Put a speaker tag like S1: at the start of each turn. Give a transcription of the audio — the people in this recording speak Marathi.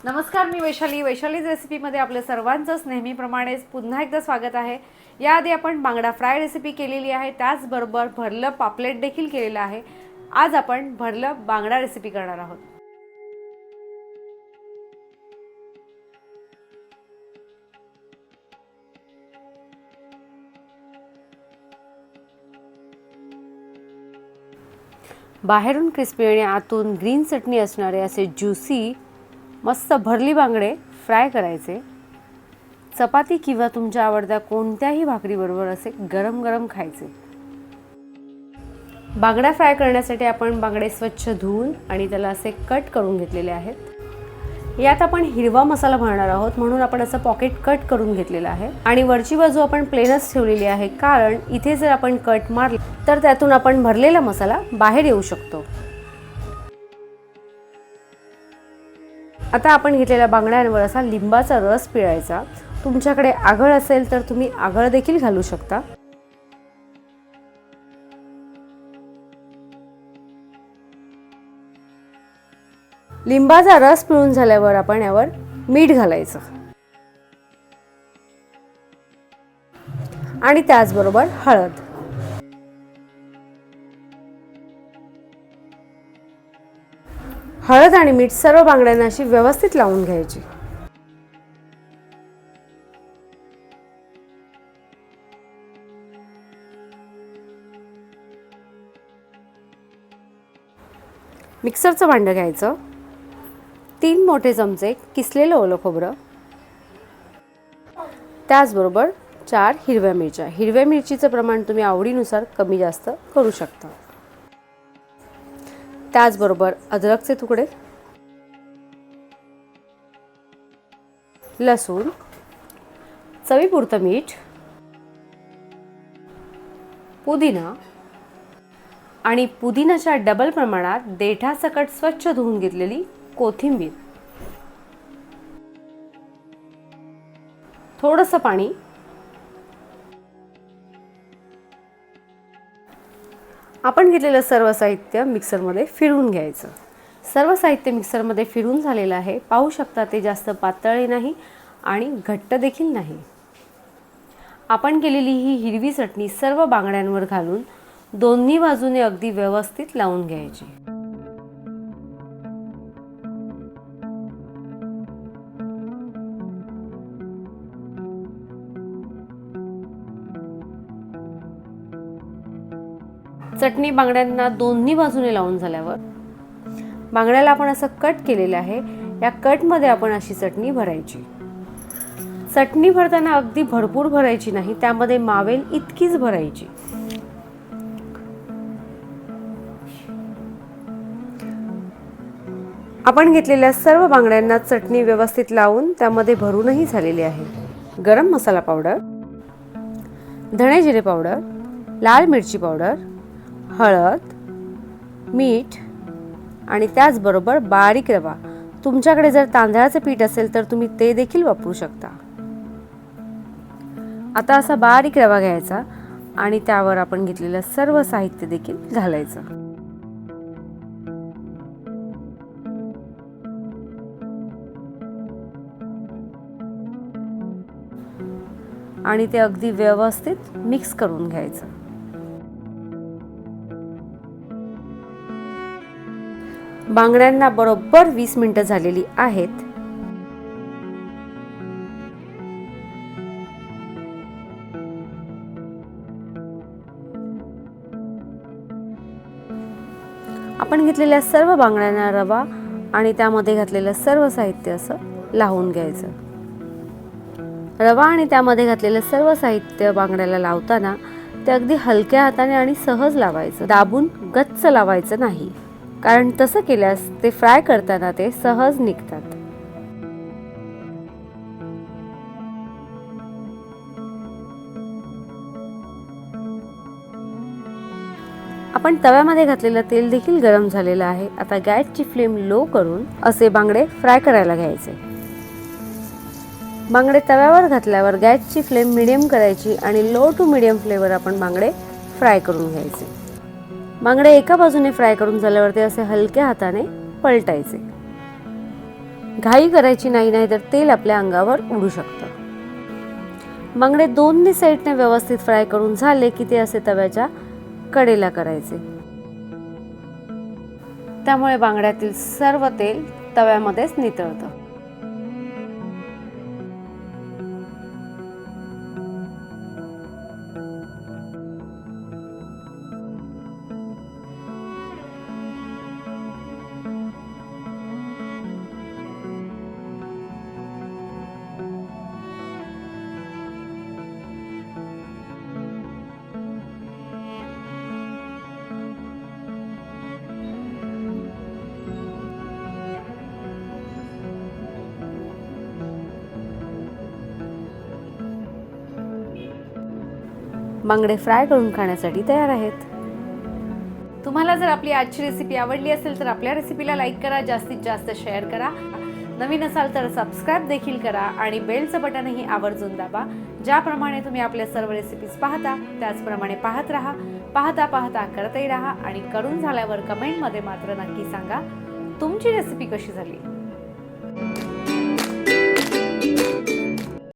S1: नमस्कार, मी वैशालीज रेसिपीमध्ये आपल्या सर्वांचंच नेहमीप्रमाणेच पुन्हा एकदा स्वागत आहे। याआधी आपण बांगडा फ्राय रेसिपी केलेली आहे, त्याचबरोबर भरलं पापलेट देखील केलेलं आहे। आज आपण भरलं बांगडा रेसिपी करणार आहोत। बाहेरून क्रिस्पी आणि आतून ग्रीन चटणी असणारे असे ज्युसी मस्त भरली बांगडे फ्राय करायचे। चपाती किंवा तुमच्या आवडत्या कोणत्याही भाकरीबरोबर असे गरम गरम खायचे। बांगडा फ्राय करण्यासाठी आपण बांगडे स्वच्छ धुवून आणि त्याला असे कट करून घेतलेले आहेत। यात आपण हिरवा मसाला भरणार आहोत, म्हणून आपण असं पॉकेट कट करून घेतलेलं आहे आणि वरची बाजू आपण प्लेनच ठेवलेली आहे, कारण इथे जर आपण कट मारले तर त्यातून आपण भरलेला मसाला बाहेर येऊ शकतो। आता आपण घेतलेल्या बांगड्यांवर असा लिंबाचा रस पिळायचा। तुमच्याकडे आगळ असेल तर तुम्ही आगळ देखील घालू शकता। लिंबाचा रस पिळून झाल्यावर आपण यावर मीठ घालायचं आणि त्याचबरोबर हळद। हळद आणि मीठ सर्व बांगड्यांना अशी व्यवस्थित लावून घ्यायची। मिक्सरचं भांडं घ्यायचं, 3 मोठे चमचे किसलेलं ओलं खोबरं, त्याचबरोबर 4 हिरव्या मिरच्या। हिरव्या मिरचीचं प्रमाण तुम्ही आवडीनुसार कमी जास्त करू शकता। त्याचबरोबर अद्रकचे तुकडे, लसूण, चवीपुरतं मीठ, पुदिना आणि पुदिनाच्या डबल प्रमाणात देठासकट स्वच्छ धुवून घेतलेली कोथिंबीर, थोडंसं पाणी। आपण घेतलेलं सर्व साहित्य मिक्सरमध्ये फिरवून घ्यायचं। सर्व साहित्य मिक्सरमध्ये फिरून झालेलं आहे। पाहू शकता ते जास्त पातळ नाही आणि घट्ट देखील नाही। आपण केलेली ही हिरवी चटणी सर्व बांगड्यांवर घालून दोन्ही बाजूने अगदी व्यवस्थित लावून घ्यायची। चटणी बांगड्यांना दोन्ही बाजूने लावून झाल्यावर बांगड्याला आपण असं कट केलेलं आहे, या कटमध्ये आपण अशी चटणी भरायची। चटणी भरताना अगदी भरपूर भरायची नाही, त्यामध्ये मावेल इतकीच भरायची। आपण घेतलेल्या सर्व बांगड्यांना चटणी व्यवस्थित लावून त्यामध्ये भरूनही झालेली आहे। गरम मसाला पावडर, धणे जिरे पावडर, लाल मिरची पावडर, हळद, मीठ आणि त्याचबरोबर बारीक रवा। तुमच्याकडे जर तांदळाचे पीठ असेल तर तुम्ही ते देखील वापरू शकता। आता असा बारीक रवा घ्यायचा आणि त्यावर आपण घेतलेलं सर्व साहित्य देखील घालायचं आणि ते अगदी व्यवस्थित मिक्स करून घ्यायचं। बांगड्यांना बरोबर 20 मिनिटं झालेली आहेत। आपण घेतलेल्या सर्व बांगड्यांना रवा आणि त्यामध्ये घातलेलं सर्व साहित्य असं लावून घ्यायचं। रवा आणि त्यामध्ये घातलेलं सर्व साहित्य बांगड्याला लावताना ते अगदी हलक्या हाताने आणि सहज लावायचं, दाबून गच्च लावायचं नाही, कारण तसं केल्यास ते फ्राय करताना ते सहज निघतात। आपण तव्यामध्ये घातलेलं तेल देखील गरम झालेलं आहे। आता गॅसची फ्लेम लो करून असे बांगडे फ्राय करायला घ्यायचे। बांगडे तव्यावर घातल्यावर गॅसची फ्लेम मीडियम करायची आणि लो टू मीडियम फ्लेवर आपण बांगडे फ्राय करून घ्यायचे। बांगडे एका बाजूने फ्राय करून झाल्यावर ते असे हलक्या हाताने पलटायचे। घाई करायची नाही, नाहीतर तेल आपल्या अंगावर उडू शकतं. बांगडे दोन्ही साईडने व्यवस्थित फ्राय करून झाले की ते असे तव्याच्या कडेला करायचे. त्यामुळे बांगड्यातील सर्व तेल तव्यामध्येच नितळतं. बांगडे फ्राय करून खाण्यासाठी तयार आहेत. तुम्हाला जर आपली आजची रेसिपी आवडली असेल तर आपल्या रेसिपीला लाईक करा, जास्तीत जास्त शेअर करा. नवीन असाल तर सबस्क्राईब देखील करा आणि बेलचं बटनही आवर्जून दाबा. ज्याप्रमाणे तुम्ही आपल्या सर्व रेसिपीज पाहता त्याचप्रमाणे पाहत राहा. पाहता पाहता करतही राहा आणि करून झाल्यावर कमेंटमध्ये मात्र नक्की सांगा तुमची रेसिपी कशी झाली.